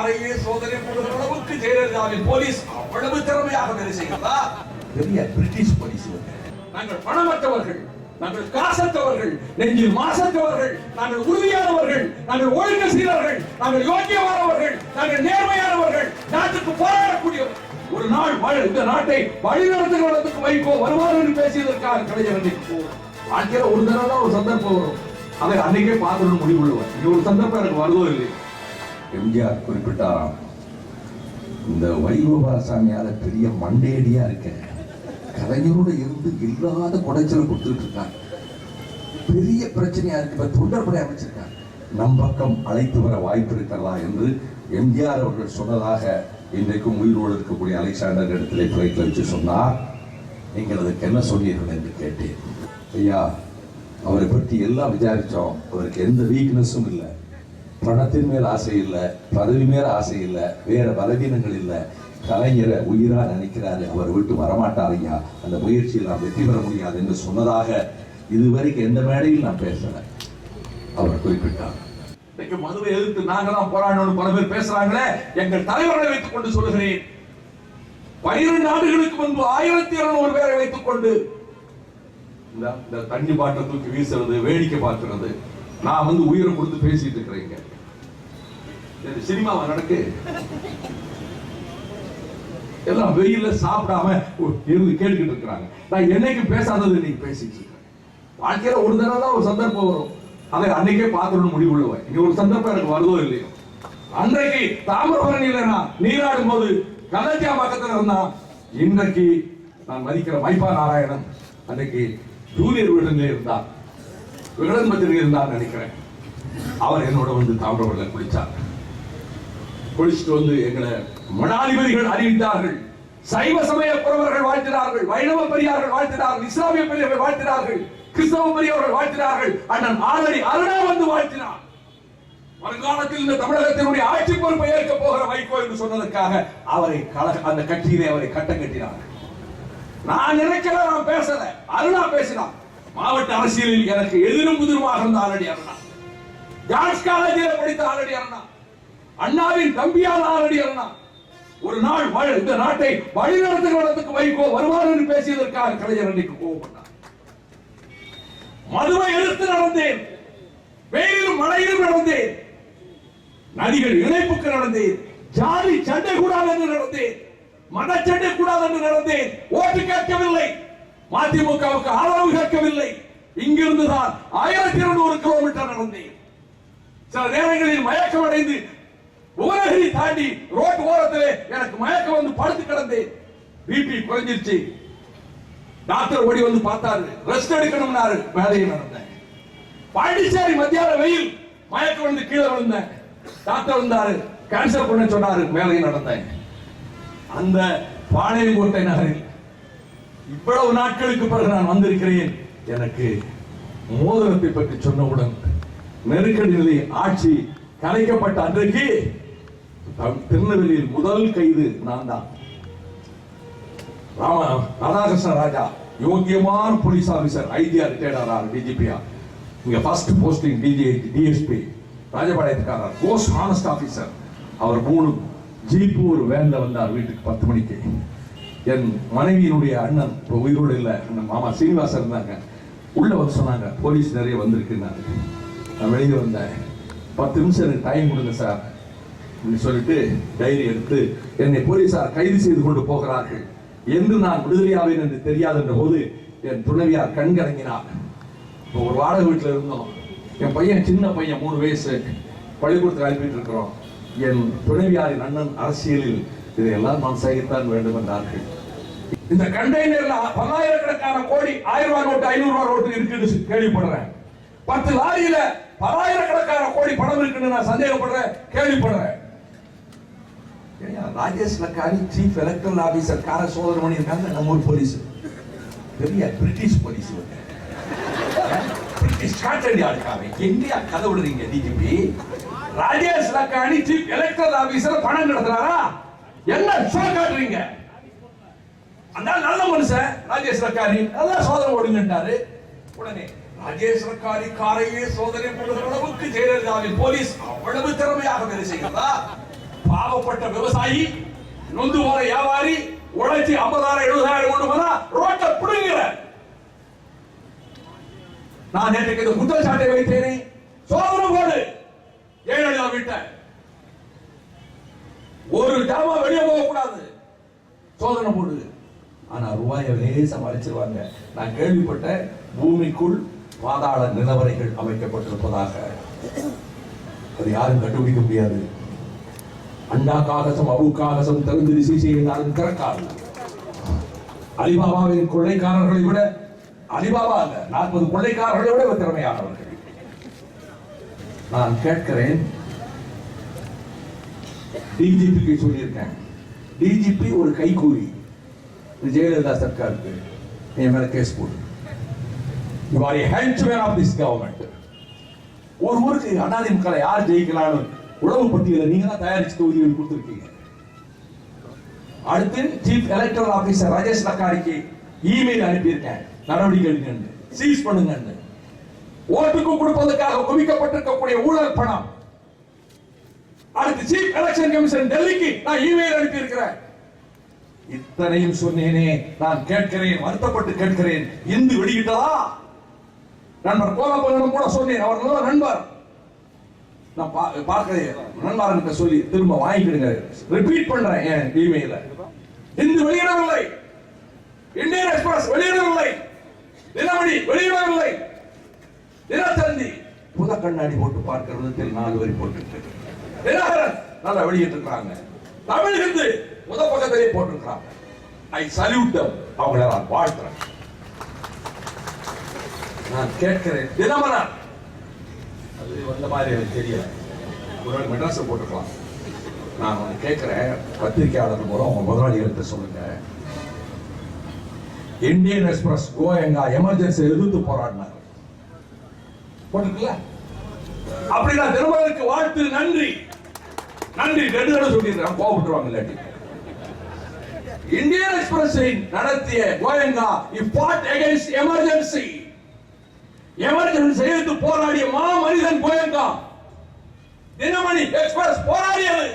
காரையே சோதனை போடுகிற அளவுக்கு ஜெயலலிதாவின் போலீஸ் அவ்வளவு திறமையாக வேலை செய்கிறதா? பெரிய பிரிட்டிஷ் போலீஸ். நாங்கள் பணமற்றவர்கள், நாங்கள் காசற்றவர்கள், நெஞ்சில் மாசற்றவர்கள், நாங்கள் உறுதியானவர்கள், நாங்கள் ஒழுங்கு சீரர்கள், நாங்கள் யோக்கியமானவர்கள், நாங்கள் நேர்மையானவர்கள், நாட்டுக்கு போராடக்கூடியவர்கள். ஒரு நாள் இந்த நாட்டை வழிநடத்துகிறதுக்கு வைகோ வருவார் என்று பேசியதற்காக கலைஞர் வாழ்க்கையில ஒரு தடவை தான் ஒரு சந்தர்ப்பம் வரும், அதை அன்னைக்கே பார்க்கணும்னு முடிவுள்ளவர். இங்க ஒரு சந்தர்ப்பம் எனக்கு வருதோ இல்லை. எம்ஜிஆர் குறிப்பிட்டாராம், இந்த வைகோபாலசாமியால பெரிய மண்டையடியா இருக்க, கலைஞரோட இருந்து இல்லாத குடைச்சலை கொடுத்துட்டு இருக்காங்க, பெரிய பிரச்சனையா இருக்கு, இப்ப தொண்டர்படை அமைச்சிருக்காங்க, நம் பக்கம் அழைத்து வர வாய்ப்பு இருக்கிறதா என்று எம்ஜிஆர் அவர்கள் சொன்னதாக இன்றைக்கும் உயிரோடு இருக்கக்கூடிய அலெக்சாண்டர் இடத்திலே பிளைட்ல வச்சு சொன்னார். நீங்கள் அதுக்கு என்ன சொன்னீர்கள் என்று கேட்டேன். ஐயா, அவரை பற்றி எல்லாம் விசாரிச்சோம், அவருக்கு எந்த வீக்னஸும் இல்லை, பணத்தின் மேல் ஆசை இல்லை, பதவி மேல் ஆசை இல்லை, வேற பலவீனங்கள் இல்லை, கலைஞரை உயிரா நினைக்கிறாரு, அவர் விட்டு வரமாட்டாருங்க, அந்த முயற்சியில் நாம் வெற்றி பெற முடியாது என்று சொன்னதாக இதுவரைக்கும் எந்த மேடையில் நான் பேசல. அவர் குறிப்பிட்டார். மதுவை எதிர்த்து நாங்களாம் போராடணும் பல பேர் பேசுறாங்களே, எங்கள் தலைவர்களை வைத்துக் கொண்டு சொல்லுகிறேன், 12 ஆண்டுகளுக்கு முன்பு 1200 பேரை வைத்துக் கொண்டு இந்த தண்ணி பாட்டை தூக்கி வீசுறது, வேடிக்கை பார்க்கிறது, நான் உயிரை கொடுத்து பேசிட்டு இருக்கிறேங்க. சினிமாவை நடக்கு எல்லாம் வெயில சாப்பிடாம இருந்து கேட்டுக்கிட்டு இருக்கிறாங்க. நான் என்னைக்கு பேசாதது நீங்க பேசிட்டு இருக்கேன். வாழ்க்கையில ஒரு தடவை தான் ஒரு சந்தர்ப்பம் வரும், அதை அன்னைக்கே பார்க்கணும்னு முடிவுள்ளவன். இங்க ஒரு சந்தர்ப்பம் எனக்கு வருதோ இல்லையோ, அன்றைக்கு தாமிரபரணியில நான் நீராடும் போது கலஜா பக்கத்துல இருந்தா, இன்றைக்கு நான் மதிக்கிற மைப்பா நாராயணன் அன்றைக்கு ஜூனியர் விடுதலை இருந்தார், விகடன்பத்திரிகை இருந்தார் நினைக்கிறேன். அவர் என்னோட தாமிரபரணியில குளிச்சார். குளிச்சுட்டு எங்களை மடாதிபதிகள் அறிவித்தார்கள், சைவ சமய புறவர்கள் வாழ்த்தினார்கள், வைணவ பெரியார்கள் வாழ்த்தினார்கள், இஸ்லாமிய பெரியவர்கள் வாழ்த்தினார்கள், கிறிஸ்தவ பெரியவர்கள் வாழ்த்தினார்கள், அண்ணன் ஆலடி அருணா வாழ்த்தினார். வருங்காலத்தில் இந்த தமிழகத்தினுடைய ஆட்சி பொறுப்பை ஏற்க போகிற வைகோ என்று சொன்னதற்காக அவரை அந்த கட்சியிலே அவரை கட்டம் கட்டினார். நான் நினைக்கல, நான் பேசல, அருணா பேசினார். மாவட்ட அரசியலில் எனக்கு எதிரும் புதிருமாக இருந்த ஆலடி அருணா, ஜான்ஸ் காலேஜில் படித்த ஆலடி அருணா, அண்ணாவின் தம்பியான ஆலடி அருணா, ஒரு நாள் இந்த நாட்டை வழிநடத்துகிறதுக்கு வைகோ வருவார் என்று பேசியதற்காக கலைஞர் அன்னைக்கு கோபப்பட்டார். மதுவை எதிர்த்து நடந்தேன், வெயிலும் மழையிலும் நடந்தேன், நதிகள் இணைப்புக்கு நடந்தேன், ஜாதி சண்டை கூடாது என்று நடந்தேன், மத சண்டை கூடாது என்று நடந்தேன், ஓட்டு கேட்கவில்லை, மதிமுகவுக்கு ஆதரவு கேட்கவில்லை, இங்கிருந்துதான் 1200 கிலோமீட்டர் நடந்தேன். சில நேரங்களில் மயக்கம் அடைந்து உலகி தாண்டி ரோட்டு ஓரத்திலே எனக்கு மயக்கம் வந்து படுத்து கிடந்தேன். பிபி குறைஞ்சிருச்சு, டாக்டர் ஓடி வந்து பார்த்தாரு, ரெஸ்ட் எடுக்கணும்னாரு, வேலையை நடந்தேன். பாண்டிச்சேரி மத்தியான வெயில், மயக்கம் வந்து கீழே விழுந்தேன், டாக்டர் வந்தாரு, கேன்சர் பண்ண சொன்னாரு, வேலையை நடந்தேன். அந்த பாளையங்கோட்டை நகரில் இவ்வளவு நாட்களுக்கு பிறகு நான் வந்திருக்கிறேன். எனக்கு மோதிரத்தை பற்றி சொன்னவுடன் நெருக்கடி நிலை ஆட்சி கலைக்கப்பட்ட அன்றைக்கு திருநெல்வேலியில் முதல் கைது நான் தான். ராதாகிருஷ்ண ராஜா யோகியமான போலீஸ் ஆபீசர், ஐஜிஆர் ரிட்டையர்ட் டிஜிபியா, இங்க ஃபர்ஸ்ட் போஸ்டிங் டிஎஸ்பி, ராஜபாளையத்துக்காரர், கோஸ்ட் ஹானஸ்ட் ஆபீசர். அவர் 3 ஜீப்பு ஒரு வேன்ல வந்தார் வீட்டுக்கு 10 மணிக்கு. என் மனைவியினுடைய அண்ணன் இப்போ உயிரோடு இல்லை, மாமா சீனிவாசன் இருந்தாங்க, உள்ள வந்து சொன்னாங்க போலீஸ் நிறைய வந்திருக்குன்னாரு. நான் வெளியே வந்தேன், 10 நிமிஷம் எனக்கு டைம் கொடுங்க சார் அப்படின்னு சொல்லிட்டு டைரி எடுத்து என்னை போலீசார் கைது செய்து கொண்டு போகிறார்கள் என்று நான் விடுதலையாவேன் என்று தெரியாது என்ற போது என் துணைவியார் கண்கலங்கினார். இப்போ ஒரு வாடகை வீட்டில் இருந்தோம், என் பையன் சின்ன பையன் 3 வயசு, பள்ளிக்கூடத்துக்கு அனுப்பிட்டு இருக்கிறோம். என் துணைவியாரின் அண்ணன் அரசியலில் இதையெல்லாம் நான் சகித்தான் வேண்டும் என்றார்கள். இந்த கண்டெய்னர்ல 10,000கணக்கான கோடி 1000 ரூபாய் நோட்டு 500 ரூபாய் நோட்டு இருக்குன்னு கேள்விப்படுறேன். 10 லாரியில 10,000கணக்கான கோடி பணம் இருக்குன்னு நான் சந்தேகப்படுறேன், கேள்விப்படுறேன். Rajesh Lakhani chief electoral officer கார சோதனை பண்ணியிருக்காங்க. நம்ம ஊர் போலீஸ் பெரிய பிரிட்டிஷ் போலீஸ், பிரிட்டிஷ் ஸ்காட்லாந்து ஆளுக்காவே எங்கயா கதை விடுறீங்க DGP? Rajesh Lakhani chief electoral officer பணம் நடத்துறாரா? என்ன ஷோ காட்டுறீங்க? அந்த நல்ல மனுஷன் ராஜேஷ் லக்கானி நல்லா சோதனை போடுங்கன்றாரு. உடனே ராஜேஷ் லக்கானி காரையே சோதனை போடுகிற அளவுக்கு ஜெயலலிதாவின் போலீஸ் அவ்வளவு திறமையாக வேலை செய்கிறதா? பாவப்பட்ட விவசாயி, நொந்து போற வியாபாரி உழைச்சி 50,000 70,000 கொண்டு போனா ரோட்டை பிடுங்குற. நான் நேற்றைக்கு இந்த குற்றச்சாட்டை வைத்தேனே, சோதனை போடு ஜெயலலிதா விட்ட ஒரு ஜாமா வெளியே போக கூடாது, சோதனை போடு. ஆனா ரூபாயை லேசா மறைச்சிருவாங்க. நான் கேள்விப்பட்ட பூமிக்குள் பாதாள நிலவரைகள் அமைக்கப்பட்டிருப்பதாக. அது யாரும் கண்டுபிடிக்க முடியாது. அண்டா காகசம் அபு காகசம் திறந்து செய்தாலும் திறக்காது. அலிபாபாவின் கொள்ளைக்காரர்களை விட, அலிபாபா 40 கொள்ளைக்காரர்களை விட திறமையானவர்கள். நான் கேட்கிறேன், டிஜிபிக்கு சொல்லியிருக்கேன், டிஜிபி ஒரு கைகூலி, ஜெயலலிதா சர்க்காருக்கு என் மேல கேஸ் போடு. You are a henchman of this government. ஒரு ஊருக்கு அதிமுக யார் ஜெயிக்கலாம்னு உளவு பட்டியலை நீங்க தான் தயாரிச்சு தொகுதிகள் கொடுத்திருக்கீங்க. அடுத்து சீஃப் எலக்டரல் ஆபீசர் ராஜேஷ் லக்காரிக்கு இமெயில் அனுப்பியிருக்கேன், நடவடிக்கை எடுங்க, சீஸ் பண்ணுங்க. ஓட்டுக்கு கொடுப்பதற்காக குவிக்கப்பட்டிருக்கக்கூடிய ஊழல் பணம். அடுத்து சீஃப் எலெக்ஷன் கமிஷன் டெல்லிக்கு நான் இமெயில் அனுப்பி இருக்கிறேன். இத்தனையும் சொன்னேனே, நான் கேட்கிறேன், வருத்தப்பட்டு கேட்கிறேன், இந்து வெளியிட்டதா? நண்பர் கோலப்பனிடம் கூட சொன்னேன், அவர் நல்ல நண்பர். நான் பார்க்கிறேன், நண்பர்கிட்ட சொல்லி திரும்ப வாங்கிக்கிடுங்க, ரிப்பீட் பண்றேன் என் இமெயில. இந்து வெளியிடவில்லை, இந்தியன் எக்ஸ்பிரஸ் வெளியிடவில்லை, தினமணி வெளியிடவில்லை, தினத்தந்தி புத கண்ணாடி போட்டு பார்க்கிறது 4 வரி போட்டு தினகரன் நல்லா வெளியிட்டிருக்காங்க. தமிழ் ஹிந்து முத பக்கத்திலே போட்டிருக்கிறாங்க. ஐ சல்யூட் தம், அவங்கள நான் வாழ்த்துறேன். நான் கேட்கிறேன், தினமலர் அது வந்த மாதிரி எனக்கு தெரியல, ஒரு மெட்ராஸ் போட்டுக்கலாம். நான் ஒன்று கேட்கிறேன், பத்திரிகையாளர் மூலம் உங்க முதலாளிகள்கிட்ட சொல்லுங்க, இந்தியன் எக்ஸ்பிரஸ் கோயங்கா எமர்ஜென்சி எதிர்த்து போராடினார் போட்டுக்கல. அப்படின்னா தினமலருக்கு வாழ்த்து, நன்றி நன்றி 2 தடவை சொல்லிடுறேன், கோபப்பட்டுருவாங்க இல்லாட்டி. இந்தியன் எக்ஸ்பிரஸ் நடத்திய Goenka fought against emergency. Emergency எதிர்த்து போராடிய மா மனிதன் கோயங்கா. தினமணி எக்ஸ்பிரஸ் போராடியது.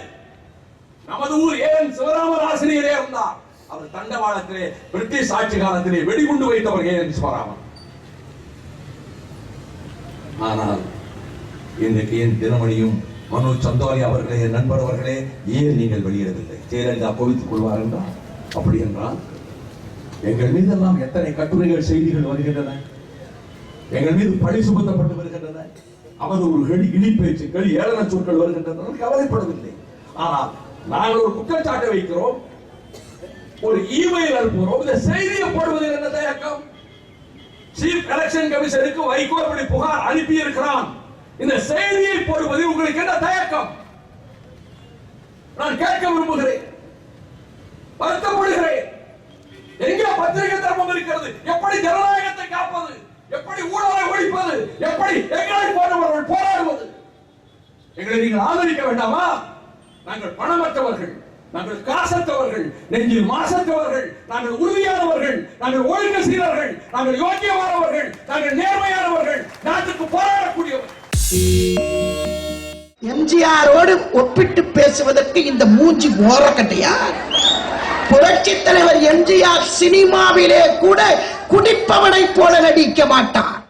நமது ஊர் ஏன் சிவராமன் ஆசிரியரே இருந்தார். அவர் தண்டவாளத்திலே பிரிட்டிஷ் ஆட்சி காலத்திலே வெடிகுண்டு வைத்தவர் ஏன் சிவராமன். ஆனால் இன்றைக்கு ஏன் தினமணியும் மனோஜ் சந்தோரி அவர்களே, என் நண்பர் அவர்களே, ஏன் நீங்கள் வெளியிடவில்லை? ஜெயலலிதா கோவித்துக் கொள்வார் என்றால், அப்படி என்றால் எங்கள் மீதெல்லாம் எத்தனை கட்டுரைகள், செய்திகள் வருகின்றன, எங்கள் மீது பழி சுமத்தப்பட்டு வருகின்றன, அவதூறுகள், இழிப்பேச்சுக்கள், ஏளன சொற்கள் வருகின்றன. கவலைப்படவில்லை. ஆனால் நாங்கள் ஒரு குற்றச்சாட்டை வைக்கிறோம், ஒரு இமெயில் அனுப்புகிறோம், இந்த செய்தியை போடுவதில் என்ன தயக்கம்? சீஃப் எலெக்ஷன் கமிஷனுக்கு வைகோ இப்படி புகார் அனுப்பி இருக்கிறான், இந்த செய்தியை போடுவதில் உங்களுக்கு என்ன தயக்கம்? நான் கேட்க விரும்புகிறேன், வருத்தப்படுகிறேன். எங்கே பத்திரிகை தர்மம் இருக்கிறது? எப்படி ஜனநாயகத்தை காப்பது? எப்படி ஊழலை ஒழிப்பது? எப்படி எங்களை போன்றவர்கள் போராடுவது? எங்களை நீங்கள் ஆதரிக்க வேண்டாமா? நாங்கள் பணமற்றவர்கள், நாங்கள் காசற்றவர்கள், நெஞ்சில் மாசற்றவர்கள், நாங்கள் உறுதியானவர்கள், நாங்கள் ஒழுக்க சீரர்கள், நாங்கள் யோக்கியமானவர்கள், நாங்கள் நேர்மையானவர்கள், நாட்டுக்கு போராடக்கூடியவர்கள். எம்ஜிஆரோடு ஒப்பிட்டு பேசுவதற்கு இந்த மூஞ்சி ஓரக்கட்டையா? புரட்சி தலைவர் எம்ஜிஆர் சினிமாவிலே கூட குடிப்பவனை போல நடிக்க மாட்டார்.